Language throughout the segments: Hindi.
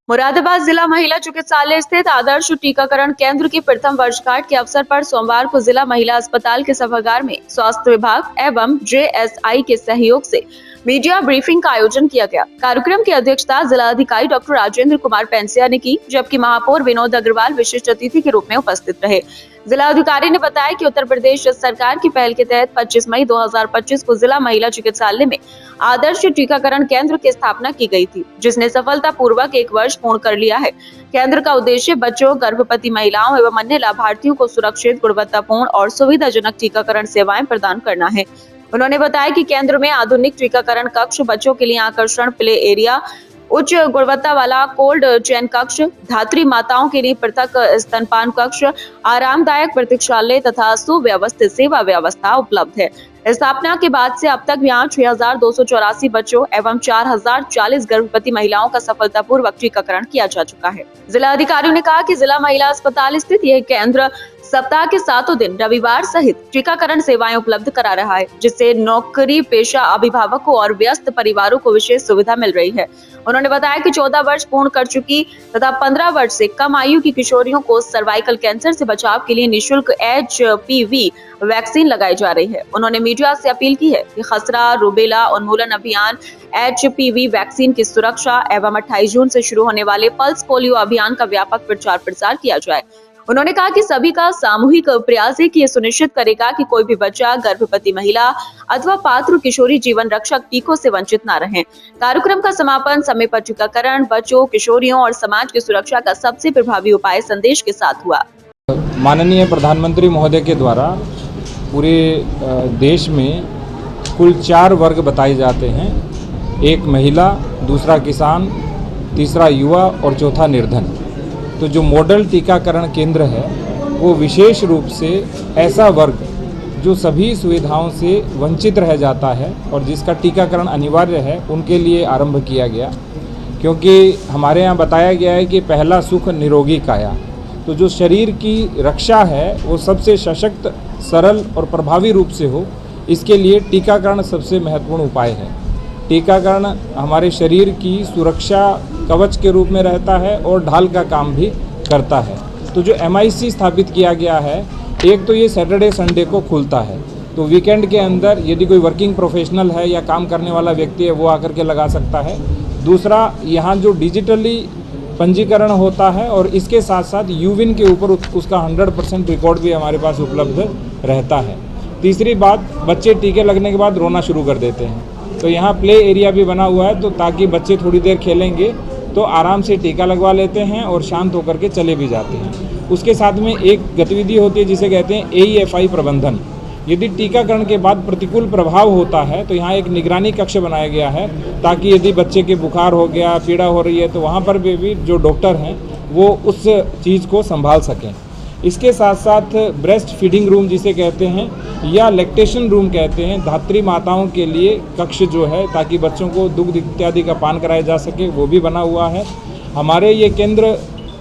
मुरादाबाद जिला महिला चिकित्सालय स्थित आदर्श टीकाकरण केंद्र की प्रथम वर्षगांठ के अवसर पर सोमवार को जिला महिला अस्पताल के सभागार में स्वास्थ्य विभाग एवं जेएसआई के सहयोग से मीडिया ब्रीफिंग का आयोजन किया गया। कार्यक्रम की अध्यक्षता जिला अधिकारी डॉक्टर राजेंद्र कुमार पेंसिया ने की, जबकि महापौर विनोद अग्रवाल विशिष्ट अतिथि के रूप में उपस्थित रहे। जिला अधिकारी ने बताया कि उत्तर प्रदेश सरकार की पहल के तहत 25 मई 2025 को जिला महिला चिकित्सालय में आदर्श टीकाकरण केंद्र की स्थापना की गई थी, जिसने सफलतापूर्वक 1 वर्ष पूर्ण कर लिया है। केंद्र का उद्देश्य बच्चों, गर्भवती महिलाओं एवं अन्य लाभार्थियों को सुरक्षित, गुणवत्तापूर्ण और सुविधाजनक टीकाकरण सेवाएं प्रदान करना है। उन्होंने बताया कि केंद्र में आधुनिक टीकाकरण कक्ष, बच्चों के लिए आकर्षण प्ले एरिया, उच्च गुणवत्ता वाला कोल्ड चेन कक्ष, धात्री माताओं के लिए पृथक स्तनपान कक्ष, आरामदायक प्रतीक्षालय तथा सुव्यवस्थित सेवा व्यवस्था उपलब्ध है। स्थापना के बाद से अब तक यहाँ 6284 बच्चों एवं 4040 गर्भवती महिलाओं का सफलतापूर्वक टीकाकरण किया जा चुका है। जिला अधिकारियों ने कहा कि जिला महिला अस्पताल स्थित यह केंद्र सप्ताह के 7 दिन रविवार सहित टीकाकरण सेवाएं उपलब्ध करा रहा है, जिससे नौकरी पेशा अभिभावकों और व्यस्त परिवारों को विशेष सुविधा मिल रही है। उन्होंने बताया कि 14 वर्ष पूर्ण कर चुकी तथा 15 वर्ष से कम आयु की किशोरियों को सर्वाइकल कैंसर से बचाव के लिए निःशुल्क HPV वैक्सीन लगाई जा रही है। उन्होंने मीडिया से अपील की है कि खसरा, रूबेला उन्मूलन अभियान, HPV वैक्सीन की सुरक्षा एवं 28 जून से शुरू होने वाले पल्स पोलियो अभियान का व्यापक प्रचार प्रसार किया जाए। उन्होंने कहा कि सभी का सामूहिक प्रयास है कि ये सुनिश्चित करेगा कि कोई भी बच्चा, गर्भवती महिला अथवा पात्र किशोरी जीवन रक्षक टीकों से वंचित न रहे। कार्यक्रम का समापन समय पर टीकाकरण, बच्चों, किशोरियों और समाज की सुरक्षा का सबसे प्रभावी उपाय संदेश के साथ हुआ। माननीय प्रधानमंत्री महोदय के द्वारा पूरे देश में कुल 4 वर्ग बताए जाते हैं। एक महिला, दूसरा किसान, तीसरा युवा और चौथा निर्धन। तो जो मॉडल टीकाकरण केंद्र है वो विशेष रूप से ऐसा वर्ग जो सभी सुविधाओं से वंचित रह जाता है और जिसका टीकाकरण अनिवार्य है, उनके लिए आरंभ किया गया। क्योंकि हमारे यहाँ बताया गया है कि पहला सुख निरोगी काया। तो जो शरीर की रक्षा है वो सबसे सशक्त, सरल और प्रभावी रूप से हो, इसके लिए टीकाकरण सबसे महत्वपूर्ण उपाय है। टीकाकरण हमारे शरीर की सुरक्षा कवच के रूप में रहता है और ढाल का काम भी करता है। तो जो MIC स्थापित किया गया है, एक तो ये सैटरडे संडे को खुलता है, तो वीकेंड के अंदर यदि कोई वर्किंग प्रोफेशनल है या काम करने वाला व्यक्ति है वो आकर के लगा सकता है। दूसरा, यहाँ जो डिजिटली पंजीकरण होता है और इसके साथ साथ यूविन के ऊपर उसका 100% रिकॉर्ड भी हमारे पास उपलब्ध रहता है। तीसरी बात, बच्चे टीके लगने के बाद रोना शुरू कर देते हैं, तो यहाँ प्ले एरिया भी बना हुआ है, तो ताकि बच्चे थोड़ी देर खेलेंगे तो आराम से टीका लगवा लेते हैं और शांत होकर के चले भी जाते हैं। उसके साथ में एक गतिविधि होती है जिसे कहते हैं AEFI प्रबंधन। यदि टीकाकरण के बाद प्रतिकूल प्रभाव होता है तो यहाँ एक निगरानी कक्ष बनाया गया है, ताकि यदि बच्चे के बुखार हो गया, पीड़ा हो रही है, तो वहाँ पर भी जो डॉक्टर हैं वो उस चीज़ को संभाल सकें। इसके साथ साथ ब्रेस्ट फीडिंग रूम जिसे कहते हैं या लैक्टेशन रूम कहते हैं, धात्री माताओं के लिए कक्ष जो है, ताकि बच्चों को दुग्ध इत्यादि का पान कराया जा सके, वो भी बना हुआ है। हमारे ये केंद्र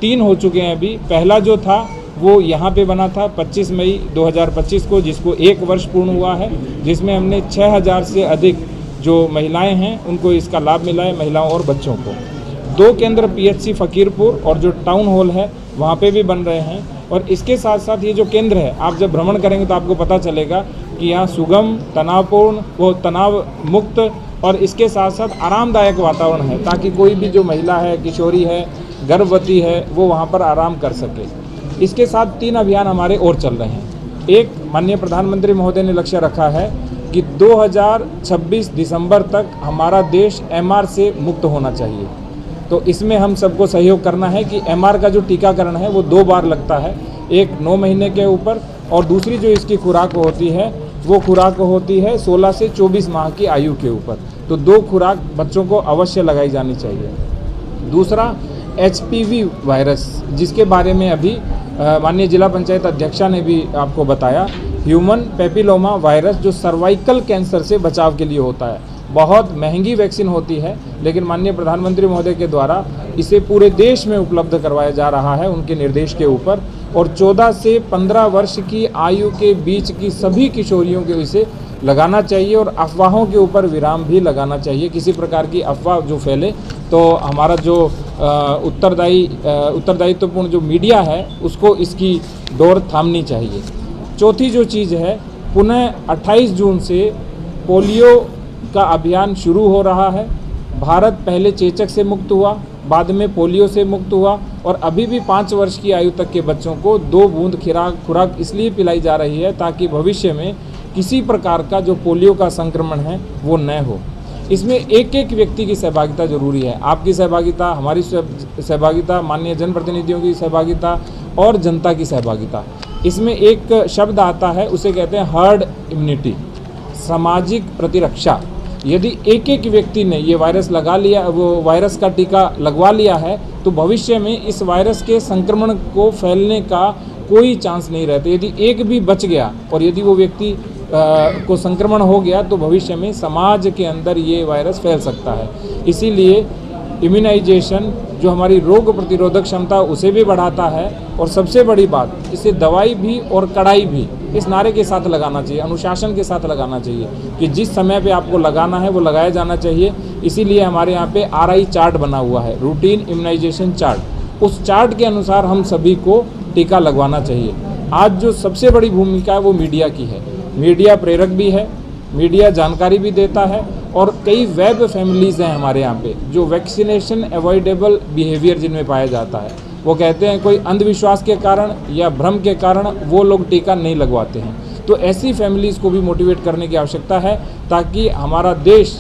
3 हो चुके हैं अभी। पहला जो था वो यहाँ पे बना था 25 मई 2025 को, जिसको 1 वर्ष पूर्ण हुआ है, जिसमें हमने 6000 से अधिक जो महिलाएं हैं उनको इसका लाभ मिला है, महिलाओं और बच्चों को। 2 केंद्र PHC फकीरपुर और जो टाउन हॉल है वहाँ पे भी बन रहे हैं। और इसके साथ साथ ये जो केंद्र है, आप जब भ्रमण करेंगे तो आपको पता चलेगा कि यहाँ सुगम, तनावपूर्ण, वो तनाव मुक्त और इसके साथ साथ आरामदायक वातावरण है, ताकि कोई भी जो महिला है, किशोरी है, गर्भवती है, वो वहाँ पर आराम कर सके। इसके साथ 3 अभियान हमारे और चल रहे हैं। एक, माननीय प्रधानमंत्री महोदय ने लक्ष्य रखा है कि 2026 दिसंबर तक हमारा देश MR से मुक्त होना चाहिए। तो इसमें हम सबको सहयोग करना है कि MR का जो टीकाकरण है वो 2 बार लगता है, एक 9 महीने के ऊपर और दूसरी जो इसकी खुराक होती है वो खुराक होती है 16 से 24 माह की आयु के ऊपर। तो 2 खुराक बच्चों को अवश्य लगाई जानी चाहिए। दूसरा, HPV वायरस, जिसके बारे में अभी माननीय जिला पंचायत अध्यक्षा ने भी आपको बताया, ह्यूमन पेपिलोमा वायरस, जो सर्वाइकल कैंसर से बचाव के लिए होता है। बहुत महंगी वैक्सीन होती है, लेकिन माननीय प्रधानमंत्री महोदय के द्वारा इसे पूरे देश में उपलब्ध करवाया जा रहा है उनके निर्देश के ऊपर। और 14 से 15 वर्ष की आयु के बीच की सभी किशोरियों को इसे लगाना चाहिए और अफवाहों के ऊपर विराम भी लगाना चाहिए। किसी प्रकार की अफवाह जो फैले तो हमारा जो उत्तरदायित्वपूर्ण जो मीडिया है उसको इसकी डोर थामनी चाहिए। चौथी जो चीज़ है, पुनः 28 जून से पोलियो का अभियान शुरू हो रहा है। भारत पहले चेचक से मुक्त हुआ, बाद में पोलियो से मुक्त हुआ और अभी भी 5 वर्ष की आयु तक के बच्चों को 2 बूंद खुराक इसलिए पिलाई जा रही है ताकि भविष्य में किसी प्रकार का जो पोलियो का संक्रमण है वो न हो। इसमें एक एक व्यक्ति की सहभागिता जरूरी है। आपकी सहभागिता, हमारी सहभागिता, माननीय जनप्रतिनिधियों की सहभागिता और जनता की सहभागिता। इसमें एक शब्द आता है, उसे कहते हैं हर्ड इम्यूनिटी, सामाजिक प्रतिरक्षा। यदि एक एक व्यक्ति ने ये वायरस लगा लिया, वो वायरस का टीका लगवा लिया है, तो भविष्य में इस वायरस के संक्रमण को फैलने का कोई चांस नहीं रहता। यदि एक भी बच गया और यदि वो व्यक्ति को संक्रमण हो गया तो भविष्य में समाज के अंदर ये वायरस फैल सकता है। इसीलिए इम्यूनाइजेशन जो हमारी रोग प्रतिरोधक क्षमता उसे भी बढ़ाता है और सबसे बड़ी बात, इसे दवाई भी और कड़ाई भी इस नारे के साथ लगाना चाहिए, अनुशासन के साथ लगाना चाहिए कि जिस समय पे आपको लगाना है वो लगाया जाना चाहिए। इसीलिए हमारे यहाँ पे RI चार्ट बना हुआ है, रूटीन इम्यूनाइजेशन चार्ट। उस चार्ट के अनुसार हम सभी को टीका लगवाना चाहिए। आज जो सबसे बड़ी भूमिका है वो मीडिया की है। मीडिया प्रेरक भी है, मीडिया जानकारी भी देता है और कई वेब फैमिलीज़ हैं हमारे यहाँ पे जो वैक्सीनेशन अवॉइडेबल बिहेवियर जिनमें पाया जाता है। वो कहते हैं कोई अंधविश्वास के कारण या भ्रम के कारण वो लोग टीका नहीं लगवाते हैं। तो ऐसी फैमिलीज़ को भी मोटिवेट करने की आवश्यकता है ताकि हमारा देश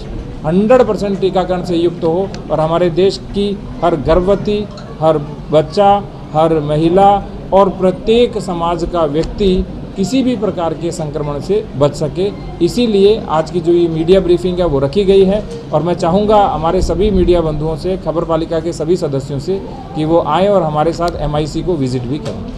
100% टीकाकरण से युक्त हो और हमारे देश की हर गर्भवती, हर बच्चा, हर महिला और प्रत्येक समाज का व्यक्ति किसी भी प्रकार के संक्रमण से बच सके। इसीलिए आज की जो ये मीडिया ब्रीफिंग है वो रखी गई है और मैं चाहूँगा हमारे सभी मीडिया बंधुओं से, खबर पालिका के सभी सदस्यों से कि वो आएँ और हमारे साथ MIC को विजिट भी करें।